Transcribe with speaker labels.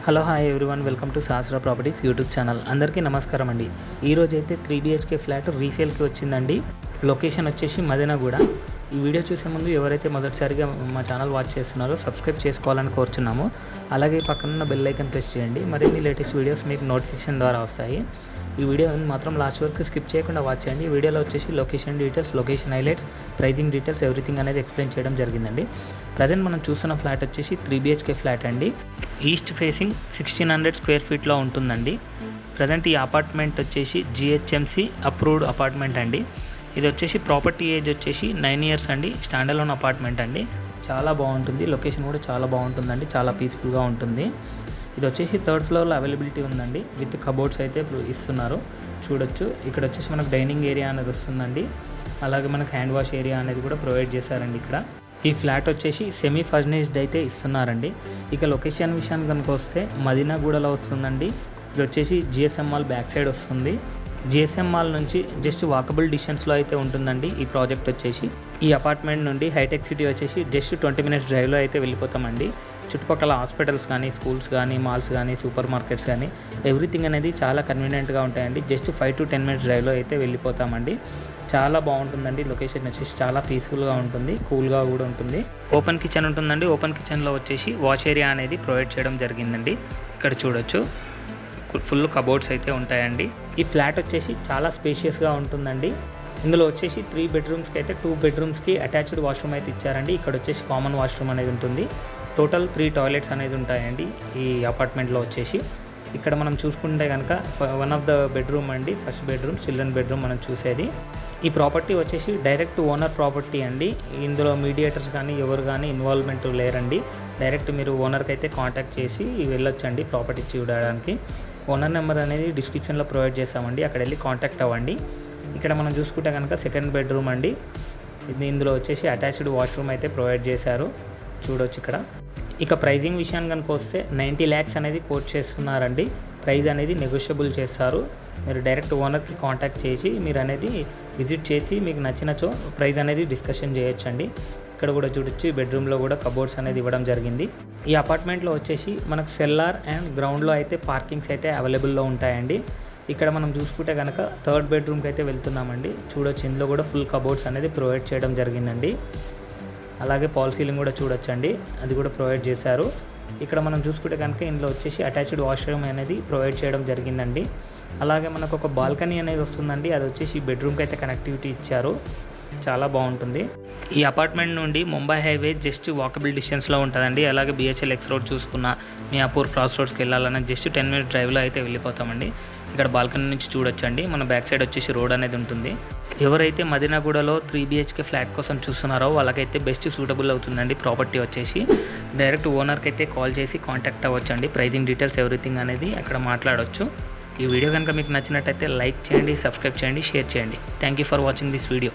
Speaker 1: Hello hi everyone, welcome to శాస్త్ర properties YouTube channel. అందరికీ నమస్కారం అండి. ఈరోజు అయితే 3BHK ఫ్లాట్ రీసేల్కి వచ్చిందండి. లొకేషన్ వచ్చేసి మదీనాగూడ. ఈ వీడియో చూసే ముందు ఎవరైతే మొదటిసారిగా మా ఛానల్ వాచ్ చేస్తున్నారో సబ్స్క్రైబ్ చేసుకోవాలని కోరుచున్నాము. అలాగే పక్కన బెల్ ఐకాన్ ప్రెస్ చేయండి. మరిన్ని లేటెస్ట్ వీడియోస్ మీకు నోటిఫికేషన్ ద్వారా వస్తాయి. ఈ వీడియో మాత్రం లాస్ట్ వరకు స్కిప్ చేయకుండా వాచ్ చేయండి. ఈ వీడియోలో వచ్చేసి location details, location highlights, pricing details everything అనేది ఎక్స్ప్లెయిన్ చేయడం జరిగిందండి. ప్రజెంట్ మనం చూస్తున్న ఫ్లాట్ వచ్చేసి 3BHK ఫ్లాట్ అండి. ఈస్ట్ ఫేసింగ్ 1600 స్క్వేర్ ఫీట్లో ఉంటుందండి. ప్రజెంట్ ఈ అపార్ట్మెంట్ వచ్చేసి GHMC అప్రూవ్డ్ అపార్ట్మెంట్ అండి. ఇది వచ్చేసి ప్రాపర్టీ ఏజ్ వచ్చేసి 9 years అండి. స్టాండ్ అలోన్ అపార్ట్మెంట్ అండి. చాలా బాగుంటుంది. లొకేషన్ కూడా చాలా బాగుంటుందండి. చాలా పీస్ఫుల్గా ఉంటుంది. ఇది వచ్చేసి 3rd ఫ్లోర్లో అవైలబిలిటీ ఉందండి. విత్ కబోర్డ్స్ అయితే ఇస్తున్నారు, చూడొచ్చు. ఇక్కడ వచ్చేసి మనకు డైనింగ్ ఏరియా అనేది వస్తుందండి. అలాగే మనకు హ్యాండ్ వాష్ ఏరియా అనేది కూడా ప్రొవైడ్ చేశారండి. ఇక్కడ ఈ ఫ్లాట్ వచ్చేసి సెమీ ఫర్నిష్డ్ అయితే ఇస్తున్నారండి. ఇక లొకేషన్ విషయానికి కనుక వస్తే మదీనాగూడలో వస్తుందండి. ఇది వచ్చేసి GSM మాల్ బ్యాక్ సైడ్ వస్తుంది. GSM మాల్ నుంచి జస్ట్ వాకబుల్ డిస్టెన్స్లో అయితే ఉంటుందండి ఈ ప్రాజెక్ట్ వచ్చేసి. ఈ అపార్ట్మెంట్ నుండి హైటెక్ సిటీ వచ్చేసి జస్ట్ 20 minutes డ్రైవ్లో అయితే వెళ్ళిపోతామండి. చుట్టుపక్కల హాస్పిటల్స్ కానీ, స్కూల్స్ కానీ, మాల్స్ కానీ, సూపర్ మార్కెట్స్ కానీ ఎవ్రీథింగ్ అనేది చాలా కన్వీనియంట్గా ఉంటాయండి. జస్ట్ 5 to 10 minutes డ్రైవ్లో అయితే వెళ్ళిపోతామండి. చాలా బాగుంటుందండి. లొకేషన్ వచ్చేసి చాలా పీస్ఫుల్గా ఉంటుంది, కూల్గా కూడా ఉంటుంది. ఓపెన్ కిచెన్ ఉంటుందండి. ఓపెన్ కిచెన్లో వచ్చేసి వాష్ ఏరియా అనేది ప్రొవైడ్ చేయడం జరిగిందండి. ఇక్కడ చూడొచ్చు, ఫుల్ కబోర్డ్స్ అయితే ఉంటాయండి. ఈ ఫ్లాట్ వచ్చేసి చాలా స్పేషియస్గా ఉంటుందండి. ఇందులో వచ్చేసి 3 bedrooms అయితే 2 bedrooms అటాచ్డ్ వాష్రూమ్ అయితే ఇచ్చారండి. ఇక్కడ వచ్చేసి కామన్ వాష్రూమ్ అనేది ఉంటుంది. టోటల్ 3 toilets అనేది ఉంటాయండి ఈ అపార్ట్మెంట్లో వచ్చేసి. ఇక్కడ మనం చూసుకుంటే కనుక వన్ ఆఫ్ ద బెడ్రూమ్ అండి, ఫస్ట్ బెడ్రూమ్, చిల్డ్రన్ బెడ్రూమ్ మనం చూసేది. ఈ ప్రాపర్టీ వచ్చేసి డైరెక్ట్ ఓనర్ ప్రాపర్టీ అండి. ఇందులో మీడియేటర్స్ కానీ ఎవరు కానీ ఇన్వాల్వ్మెంట్ లేరండి. డైరెక్ట్ మీరు ఓనర్కి అయితే కాంటాక్ట్ చేసి వెళ్ళొచ్చండి ప్రాపర్టీ చూడడానికి. ఓనర్ నెంబర్ అనేది డిస్క్రిప్షన్లో ప్రొవైడ్ చేస్తామండి, అక్కడ వెళ్ళి కాంటాక్ట్ అవ్వండి. ఇక్కడ మనం చూసుకుంటే కనుక సెకండ్ బెడ్రూమ్ అండి. ఇందులో వచ్చేసి అటాచ్డ్ వాష్రూమ్ అయితే ప్రొవైడ్ చేశారు, చూడొచ్చు ఇక్కడ. ఇక ప్రైజింగ్ విషయానికి కనుక వస్తే 90 lakhs అనేది కోట్ చేస్తున్నారండి. ప్రైస్ అనేది నెగోషియబుల్ చేస్తారు. మీరు డైరెక్ట్ ఓనర్కి కాంటాక్ట్ చేసి మీరు అనేది విజిట్ చేసి మీకు నచ్చినచో ప్రైస్ అనేది డిస్కషన్ చేయొచ్చండి. ఇక్కడ కూడా చూడొచ్చు, ఈ బెడ్రూమ్లో కూడా కబోర్డ్స్ అనేది ఇవ్వడం జరిగింది. ఈ అపార్ట్మెంట్లో వచ్చేసి మనకు సెల్లార్ అండ్ గ్రౌండ్లో అయితే పార్కింగ్స్ అయితే అవైలబుల్లో ఉంటాయండి. ఇక్కడ మనం చూసుకుంటే కనుక 3rd bedroomకి అయితే వెళ్తున్నామండి. చూడొచ్చు, ఇందులో కూడా ఫుల్ కబోర్డ్స్ అనేది ప్రొవైడ్ చేయడం జరిగిందండి. అలాగే పాల్ సీలింగ్ కూడా చూడొచ్చండి, అది కూడా ప్రొవైడ్ చేశారు. ఇక్కడ మనం చూసుకుంటే కనుక ఇందులో వచ్చేసి అటాచ్డ్ వాష్రూమ్ అనేది ప్రొవైడ్ చేయడం జరిగిందండి. అలాగే మనకు ఒక బాల్కనీ అనేది వస్తుందండి. అది వచ్చేసి బెడ్రూమ్కి అయితే కనెక్టివిటీ ఇచ్చారు, చాలా బాగుంటుంది. ఈ అపార్ట్మెంట్ నుండి ముంబై హైవే జస్ట్ వాకబుల్ డిస్టెన్స్లో ఉంటుందండి. అలాగే BHL X రోడ్ చూసుకున్న మియాపూర్ క్రాస్ రోడ్స్కి వెళ్ళాలన్నా జస్ట్ 10 minutes డ్రైవ్లో అయితే వెళ్ళిపోతామండి. ఇక్కడ బాల్కనీ నుంచి చూడొచ్చండి. మన బ్యాక్ సైడ్ వచ్చేసి రోడ్ అనేది ఉంటుంది. ఎవరైతే మదీనాగూడలో 3BHK ఫ్లాట్ కోసం చూస్తున్నారో వాళ్ళకైతే బెస్ట్ సూటబుల్ అవుతుందండి ప్రాపర్టీ వచ్చేసి. డైరెక్ట్ ఓనర్కి అయితే కాల్ చేసి కాంటాక్ట్ అవ్వచ్చండి. ప్రైజింగ్ డీటెయిల్స్ ఎవ్రీథింగ్ అనేది అక్కడ మాట్లాడవచ్చు. ఈ వీడియో కనుక మీకు నచ్చినట్టయితే లైక్ చేయండి, సబ్స్క్రైబ్ చేయండి, షేర్ చేయండి. Thank you for watching this video.